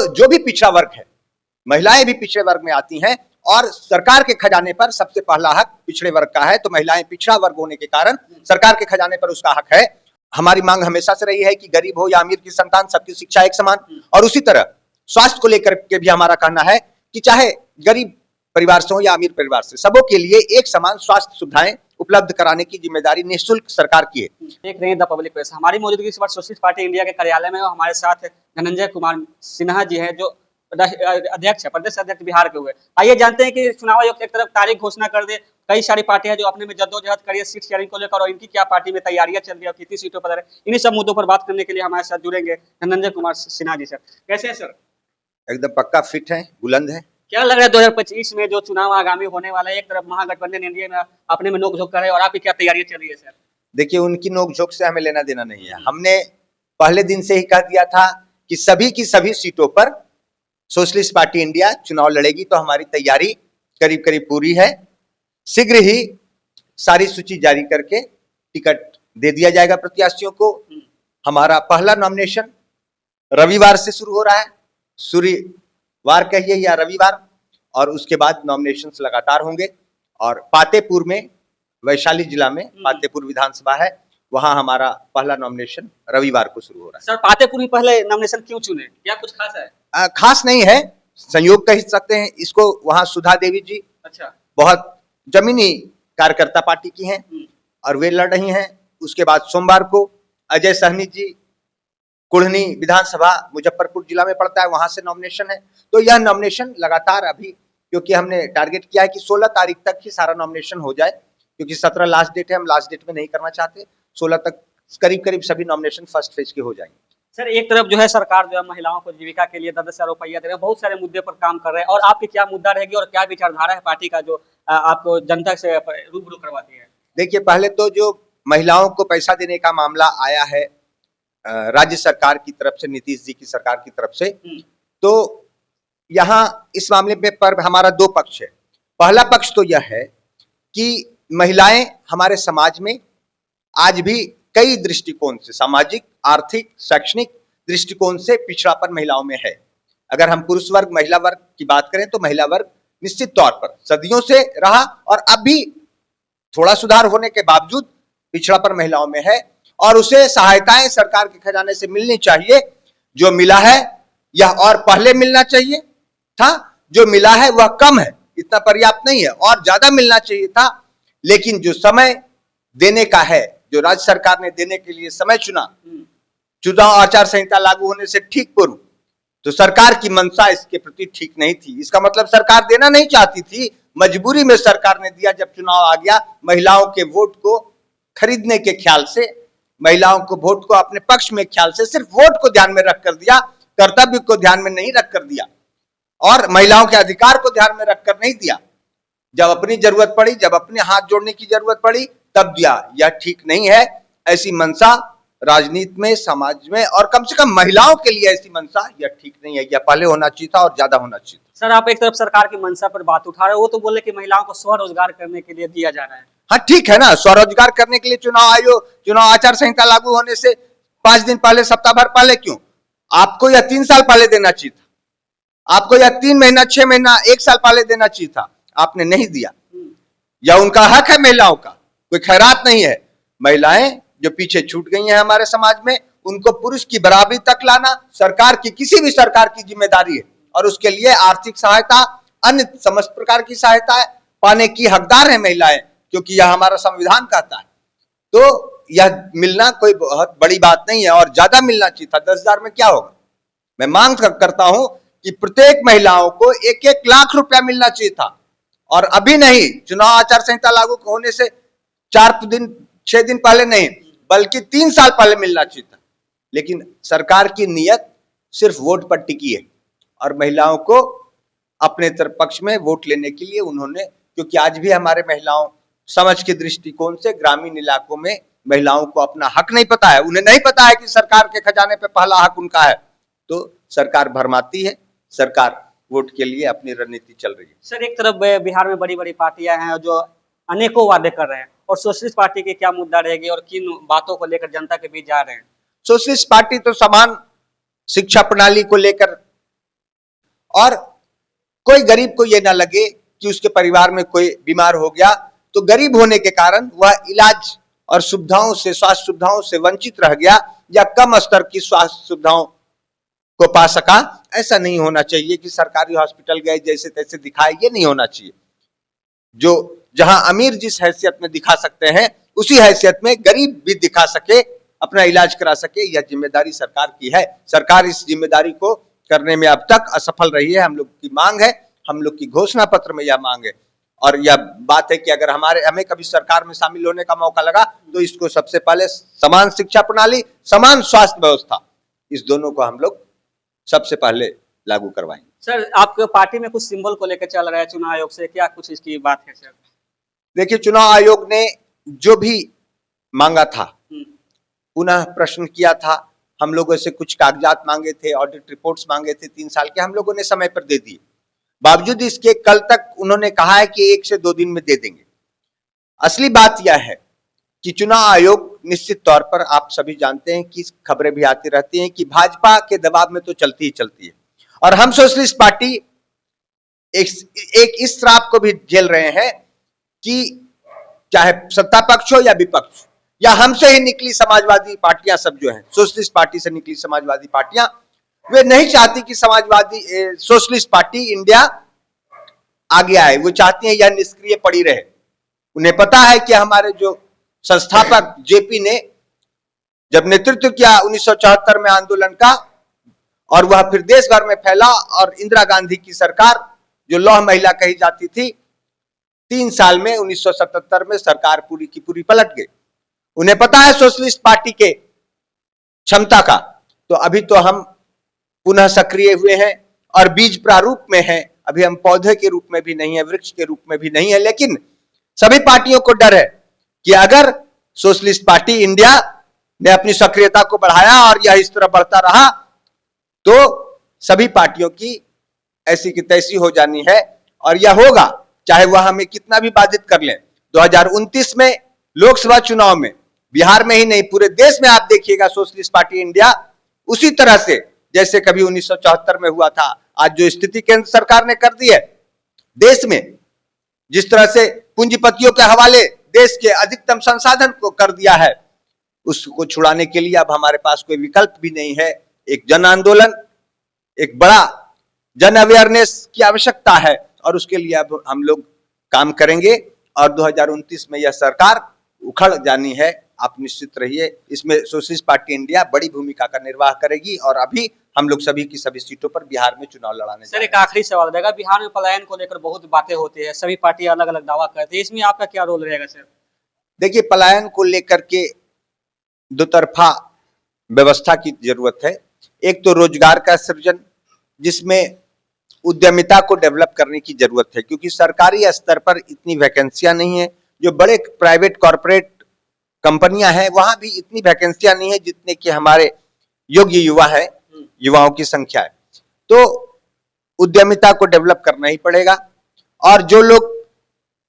जो भी पिछड़ा वर्ग है, महिलाएं भी पिछड़े वर्ग में आती हैं और सरकार के खजाने पर सबसे पहला हक पिछड़े वर्ग का है। तो महिलाएं पिछड़ा वर्ग होने के कारण सरकार के खजाने पर उसका हक है। हमारी मांग हमेशा से रही है कि गरीब हो या अमीर की संतान, सबकी शिक्षा एक समान। और उसी तरह स्वास्थ्य को लेकर के भी हमारा कहना है कि चाहे गरीब परिवार से हो या अमीर परिवार से, सबों के लिए एक समान स्वास्थ्य सुविधाएं उपलब्ध कराने की जिम्मेदारी निःशुल्क सरकार की है। देख रहे हैं द पब्लिक प्रेस। हमारी मौजूदगी इस बार सोशलिस्ट पार्टी इंडिया के कार्यालय में, हमारे साथ धनंजय कुमार सिन्हा जी हैं, जो अध्यक्ष है, प्रदेश अध्यक्ष बिहार के हुए। आइए जानते हैं कि चुनाव आयोग एक तरफ तारीख घोषणा कर दे, कई सारी पार्टियां जो अपने में जद्दोजहद करी है सीट शेयरिंग को लेकर, और इनकी क्या पार्टी में तैयारियां चल रही है और कितनी सीटों पर, इन्हीं सब मुद्दों पर बात करने के लिए हमारे साथ जुड़ेंगे धनंजय कुमार सिन्हा जी। सर कैसे हैं सर? एकदम पक्का फिट है, बुलंद है। क्या लग रहा है 2025 में जो चुनाव आगामी होने वाला है, एक तरफ महागठबंधन एनडीए में अपने में नोकझोंक कर रहे हैं, और आपकी क्या तैयारियां चल रही है सर? देखिए, उनकी नोकझोंक से हमें लेना देना नहीं है। हमने पहले दिन से ही कह दिया था कि सभी की सभी सीटों पर सोशलिस्ट पार्टी इंडिया चुनाव लड़ेगी। तो हमारी तैयारी करीब करीब पूरी है। शीघ्र ही सारी सूची जारी करके टिकट दे दिया जाएगा प्रत्याशियों को। हमारा पहला नॉमिनेशन रविवार से शुरू हो रहा है, सूर्यवार कहिए या रविवार, और उसके बाद नॉमिनेशंस लगातार होंगे। और पातेपुर में, वैशाली जिला में पातेपुर विधानसभा है, वहां हमारा पहला नॉमिनेशन रविवार को शुरू हो रहा है। सर पातेपुर में पहले नॉमिनेशन क्यों चुने, क्या कुछ खास है? खास नहीं है, संयोग कह सकते हैं इसको। वहां सुधा देवी जी अच्छा, बहुत जमीनी कार्यकर्ता पार्टी की हैं और वे लड़ रही हैं। उसके बाद सोमवार को अजय सहनी जी, कुढ़नी विधानसभा मुजफ्फरपुर जिला में पड़ता है, वहां से नॉमिनेशन है। तो यह नॉमिनेशन लगातार अभी, क्योंकि हमने टारगेट किया है कि 16 तारीख तक ही सारा नॉमिनेशन हो जाए, क्योंकि 17 लास्ट डेट है, हम लास्ट डेट में नहीं करना चाहते। 16 तक करीब करीब सभी नॉमिनेशन फर्स्ट फेज के हो जाएंगे। सर एक तरफ जो है सरकार जो है महिलाओं को जीविका के लिए 10,000 रुपया दे रहे हैं, बहुत सारे मुद्दे पर काम कर रहे हैं, और आपकी क्या मुद्दा रहेगी और क्या विचारधारा है पार्टी का जो आपको जनता से रूबरू करवाती है? देखिए, पहले तो जो महिलाओं को पैसा देने का मामला आया है राज्य सरकार की तरफ से, नीतीश जी की सरकार की तरफ से, तो यहाँ इस मामले में पर हमारा दो पक्ष है। पहला पक्ष तो यह है कि महिलाएं हमारे समाज में आज भी कई दृष्टिकोण से, सामाजिक, आर्थिक, शैक्षणिक दृष्टिकोण से पिछड़ापन महिलाओं में है। अगर हम पुरुष वर्ग, महिला वर्ग की बात करें तो महिला वर्ग निश्चित तौर पर सदियों से रहा और अब भी थोड़ा सुधार होने के बावजूद पिछड़ापन महिलाओं में है, और उसे सहायताएं सरकार के खजाने से मिलनी चाहिए। जो मिला है यह और पहले मिलना चाहिए था, जो मिला है वह कम है, इतना पर्याप्त नहीं है, और ज्यादा मिलना चाहिए था। लेकिन जो समय देने का है, जो राज्य सरकार ने देने के लिए समय चुना, चुनाव आचार संहिता लागू होने से ठीक पूर्व, तो सरकार की मंशा इसके प्रति ठीक नहीं थी। इसका मतलब सरकार देना नहीं चाहती थी, मजबूरी में सरकार ने दिया। जब चुनाव आ गया, महिलाओं के वोट को खरीदने के ख्याल से, महिलाओं को वोट को अपने पक्ष में ख्याल से, सिर्फ वोट को ध्यान में रखकर दिया, कर्तव्य को ध्यान में नहीं रखकर दिया, और महिलाओं के अधिकार को ध्यान में रखकर नहीं दिया। जब अपनी जरूरत पड़ी, जब अपने हाथ जोड़ने की जरूरत पड़ी, तब दिया। यह ठीक नहीं है। ऐसी मंशा राजनीति में, समाज में, और कम से कम महिलाओं के लिए ऐसी मंशा यह ठीक नहीं है। यह पहले होना चाहिए था और ज्यादा होना चाहिए था। सर आप एक तरफ सरकार की मंशा पर बात उठा रहे हो, वो तो बोले कि महिलाओं को स्वरोजगार करने के लिए दिया जा रहा है। हाँ ठीक है ना, स्वरोजगार करने के लिए चुनाव आयोग, चुनाव आचार संहिता लागू होने से 5 दिन पहले, सप्ताह भर पहले क्यों? आपको यह 3 साल पहले देना चाहिए था। आपको यह 3 महीना, 6 महीना, 1 साल पहले देना चाहिए था। आपने नहीं दिया। यह उनका हक है महिलाओं का, कोई खैरात नहीं है। महिलाएं जो पीछे छूट गई हैं हमारे समाज में, उनको पुरुष की बराबरी तक लाना सरकार की, किसी भी सरकार की जिम्मेदारी है, और उसके लिए आर्थिक सहायता, अन्य समस्त प्रकार की सहायता पाने की हकदार है महिलाएं, क्योंकि यह हमारा संविधान कहता है। तो यह मिलना कोई बहुत बड़ी बात नहीं है, और ज्यादा मिलना चाहिए था। 10,000 में क्या होगा? मैं मांग करता हूं कि प्रत्येक महिलाओं को 1-1 लाख रुपया मिलना चाहिए था, और अभी नहीं, चुनाव आचार संहिता लागू होने से 4 दिन, 6 दिन पहले नहीं, बल्कि 3 साल पहले मिलना चाहिए था। लेकिन सरकार की नीयत सिर्फ वोट पर टिकी है, और महिलाओं को अपने तरफ पक्ष में वोट लेने के लिए उन्होंने, क्योंकि आज भी हमारे महिलाओं समझ के दृष्टिकोण से ग्रामीण इलाकों में महिलाओं को अपना हक नहीं पता है। उन्हें नहीं पता है कि सरकार के खजाने पे पहला हक उनका है। तो सरकार भरमाती है, सरकार वोट के लिए अपनी रणनीति चल रही है। सर एक तरफ बिहार में बड़ी बड़ी पार्टियां हैं जो अनेकों वादे कर रहे हैं, और सोशलिस्ट पार्टी की क्या मुद्दा रहेगी और किन बातों को लेकर जनता के बीच जा रहे हैं? सोशलिस्ट पार्टी तो समान शिक्षा प्रणाली को लेकर और कोई गरीब को ये ना लगे कि उसके परिवार में कोई बीमार हो गया तो गरीब होने के कारण वह इलाज और सुविधाओं से, स्वास्थ्य सुविधाओं से वंचित रह गया या कम स्तर की स्वास्थ्य सुविधाओं को पा सका। ऐसा नहीं होना चाहिए कि सरकारी हॉस्पिटल गए जैसे तैसे दिखाए, ये नहीं होना चाहिए। जो जहां अमीर जिस हैसियत में दिखा सकते हैं उसी हैसियत में गरीब भी दिखा सके, अपना इलाज करा सके, यह जिम्मेदारी सरकार की है। सरकार इस जिम्मेदारी को करने में अब तक असफल रही है। हम लोग की मांग है, हम लोग की घोषणा पत्र में यह मांग है और यह बात है कि अगर हमें कभी सरकार में शामिल होने का मौका लगा तो इसको सबसे पहले समान शिक्षा प्रणाली, समान स्वास्थ्य व्यवस्था, इस दोनों को हम लोग सबसे पहले लागू करवाएंगे। सर, आपके पार्टी में कुछ सिंबल को लेकर चल रहा है चुनाव आयोग से, क्या कुछ इसकी बात है सर? देखिए, चुनाव आयोग ने जो भी मांगा था, पुनः प्रश्न किया था, हम लोगों से कुछ कागजात मांगे थे, ऑडिट रिपोर्ट्स मांगे थे 3 साल के, हम लोगों ने समय पर दे दिए। बावजूद इसके कल तक उन्होंने कहा है कि 1 से 2 दिन में दे देंगे। असली बात यह है कि चुनाव आयोग निश्चित तौर पर, आप सभी जानते हैं कि खबरें भी आती रहती हैं कि भाजपा के दबाव में तो चलती ही चलती है और हम सोशलिस्ट पार्टी एक इस श्राप को भी झेल रहे हैं कि चाहे सत्ता पक्ष हो या विपक्ष या हमसे ही निकली समाजवादी पार्टियां, सब जो हैं सोशलिस्ट पार्टी से निकली समाजवादी पार्टियां, वे नहीं चाहती कि समाजवादी सोशलिस्ट पार्टी इंडिया आगे आए। वो चाहती हैं यह निष्क्रिय पड़ी रहे। उन्हें पता है कि हमारे जो संस्थापक जेपी ने जब नेतृत्व किया 1974 में आंदोलन का और वह फिर देश भर में फैला और इंदिरा गांधी की सरकार जो लौह महिला कही जाती थी, 3 साल में 1977 में सरकार पूरी की पूरी पलट गई। उन्हें पता है सोशलिस्ट पार्टी के क्षमता का। तो अभी तो हम पुनः सक्रिय हुए हैं और बीज प्रारूप में हैं। अभी हम पौधे के रूप में भी नहीं है, वृक्ष के रूप में भी नहीं है, लेकिन सभी पार्टियों को डर है कि अगर सोशलिस्ट पार्टी इंडिया ने अपनी सक्रियता को बढ़ाया और यह इस तरह बढ़ता रहा तो सभी पार्टियों की ऐसी की तैसी हो जानी है और यह होगा चाहे वह हमें कितना भी बाधित कर ले। 2029 में लोकसभा चुनाव में बिहार में ही नहीं पूरे देश में आप देखिएगा सोशलिस्ट पार्टी इंडिया उसी तरह से जैसे कभी 1974 में हुआ था। आज जो स्थिति केंद्र सरकार ने कर दी है देश में, जिस तरह से पूंजीपतियों के हवाले देश के अधिकतम संसाधन को कर दिया है, उसको छुड़ाने के लिए अब हमारे पास कोई विकल्प भी नहीं है। एक जन आंदोलन, एक बड़ा जन अवेयरनेस की आवश्यकता है और उसके लिए अब हम लोग काम करेंगे और 2029 में यह सरकार उखड़ जानी है। आप निश्चित रहिए, इसमें सोशलिस्ट पार्टी इंडिया बड़ी भूमिका का निर्वाह करेगी और अभी हम लोग सभी की सभी सीटों पर बिहार में चुनाव लड़ाने। सर, एक आखिरी सवाल रहेगा, बिहार में पलायन को लेकर बहुत बातें होती है, सभी पार्टी अलग अलग दावा करती है, इसमें आपका क्या रोल रहेगा सर? देखिए, पलायन को लेकर के दो तरफा व्यवस्था की जरूरत है। एक तो रोजगार का सृजन, जिसमें उद्यमिता को डेवलप करने की जरूरत है, क्योंकि सरकारी स्तर पर इतनी वैकेंसियां नहीं है। जो बड़े प्राइवेट कॉर्पोरेट कंपनियां हैं वहां भी इतनी वैकेंसियां नहीं है जितने कि हमारे योग्य युवा है, युवाओं की संख्या है। तो उद्यमिता को डेवलप करना ही पड़ेगा और जो लोग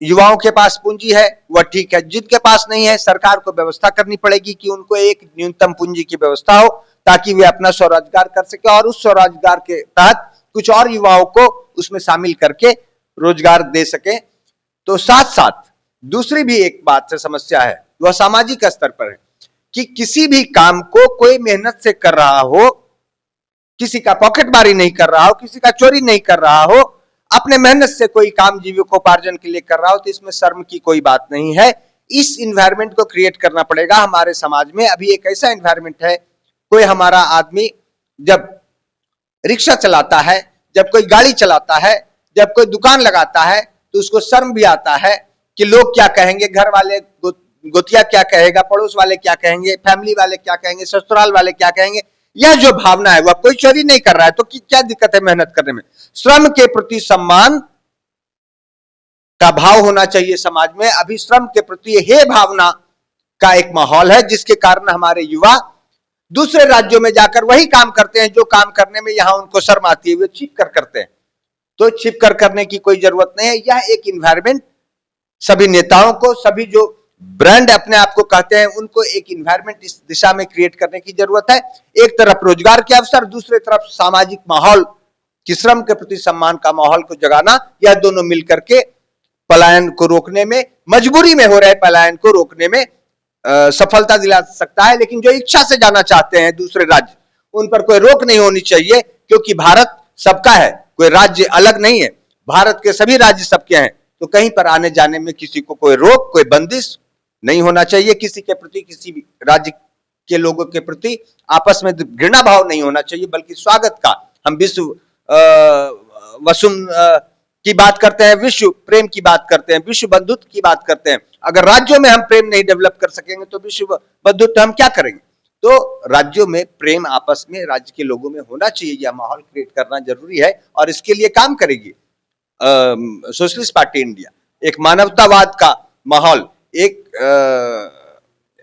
युवाओं के पास पूंजी है वह ठीक है, जिनके पास नहीं है सरकार को व्यवस्था करनी पड़ेगी कि उनको एक न्यूनतम पूंजी की व्यवस्था हो ताकि वे अपना स्वरोजगार कर सके और उस स्वरोजगार के तहत कुछ और युवाओं को उसमें शामिल करके रोजगार दे सके। तो साथ साथ दूसरी भी एक बात से समस्या है, वह सामाजिक स्तर पर है कि किसी भी काम को कोई मेहनत से कर रहा हो, किसी का पॉकेटमारी नहीं कर रहा हो, किसी का चोरी नहीं कर रहा हो, अपने मेहनत से कोई काम जीविकोपार्जन के लिए कर रहा हो, तो इसमें शर्म की कोई बात नहीं है। इस इन्वायरमेंट को क्रिएट करना पड़ेगा हमारे समाज में। अभी एक ऐसा इन्वायरमेंट है, कोई हमारा आदमी जब रिक्शा चलाता है, जब कोई गाड़ी चलाता है, जब कोई दुकान लगाता है तो उसको शर्म भी आता है कि लोग क्या कहेंगे, घर वाले गोतिया क्या कहेगा, पड़ोस वाले क्या कहेंगे, फैमिली वाले क्या कहेंगे, ससुराल वाले क्या कहेंगे। यह जो भावना है, वह कोई चोरी नहीं कर रहा है तो क्या दिक्कत है मेहनत करने में। श्रम के प्रति सम्मान का भाव होना चाहिए समाज में। अभी श्रम के प्रति हे भावना का एक माहौल है जिसके कारण हमारे युवा दूसरे राज्यों में जाकर वही काम करते हैं जो काम करने में यहां उनको शर्म आती है, वे छिप कर करते हैं। तो छिप कर करने की कोई जरूरत नहीं है। यह एक इन्वायरमेंट सभी नेताओं को, सभी जो ब्रांड अपने आप को कहते हैं, उनको एक इन्वायरमेंट इस दिशा में क्रिएट करने की जरूरत है। एक तरफ रोजगार के अवसर, दूसरी तरफ सामाजिक माहौल कि श्रम के प्रति सम्मान का माहौल को जगाना, यह दोनों मिलकर के पलायन को रोकने में, मजबूरी में हो रहे पलायन को रोकने में सफलता दिला सकता है। लेकिन जो इच्छा से जाना चाहते हैं दूसरे राज्य, उन पर कोई रोक नहीं होनी चाहिए, क्योंकि भारत सबका है, कोई राज्य अलग नहीं है, भारत के सभी राज्य सबके हैं। तो कहीं पर आने जाने में किसी को कोई रोक, कोई बंदिश नहीं होना चाहिए। किसी के प्रति, किसी भी राज्य के लोगों के प्रति आपस में घृणा भाव नहीं होना चाहिए, बल्कि स्वागत का। हम विश्व वसुन की बात करते हैं, विश्व प्रेम की बात करते हैं, विश्व बंधुत्व की बात करते हैं। अगर राज्यों में हम प्रेम नहीं डेवलप कर सकेंगे तो विश्व बंधुत्व हम क्या करेंगे? तो राज्यों में प्रेम आपस में राज्य के लोगों में होना चाहिए, यह माहौल क्रिएट करना जरूरी है और इसके लिए काम करेगी सोशलिस्ट पार्टी इंडिया। एक मानवतावाद का माहौल, एक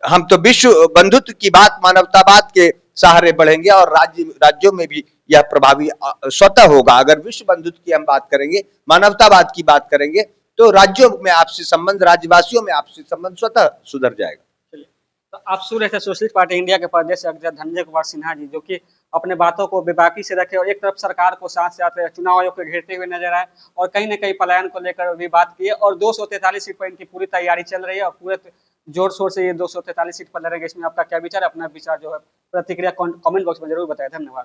हम तो विश्व बंधुत्व की बात, मानवतावाद के सहारे बढ़ेंगे और राज्यों में भी यह प्रभावी स्वतः होगा। अगर विश्व बंधुत्व की हम बात करेंगे, मानवतावाद की बात करेंगे, तो राज्यों में आपसी संबंध, राज्यवासियों में आपसी संबंध स्वतः सुधर जाएगा। तो आप सुन रहे थे सोशलिस्ट पार्टी इंडिया के प्रदेश अध्यक्ष धनंजय कुमार सिन्हा जी, जो कि अपने बातों को बेबाकी से रखे और एक तरफ सरकार को साथ साथ चुनाव आयोग को घेरते हुए नजर आए और कहीं न कहीं पलायन को लेकर भी बात की है। और 243 सीट पर इनकी पूरी तैयारी चल रही है और पूरे जोर शोर से ये 243 सीट पर लड़ेंगे। इसमें आपका क्या विचार है? अपना विचार जो है प्रतिक्रिया कमेंट बॉक्स में जरूर बताएं। धन्यवाद।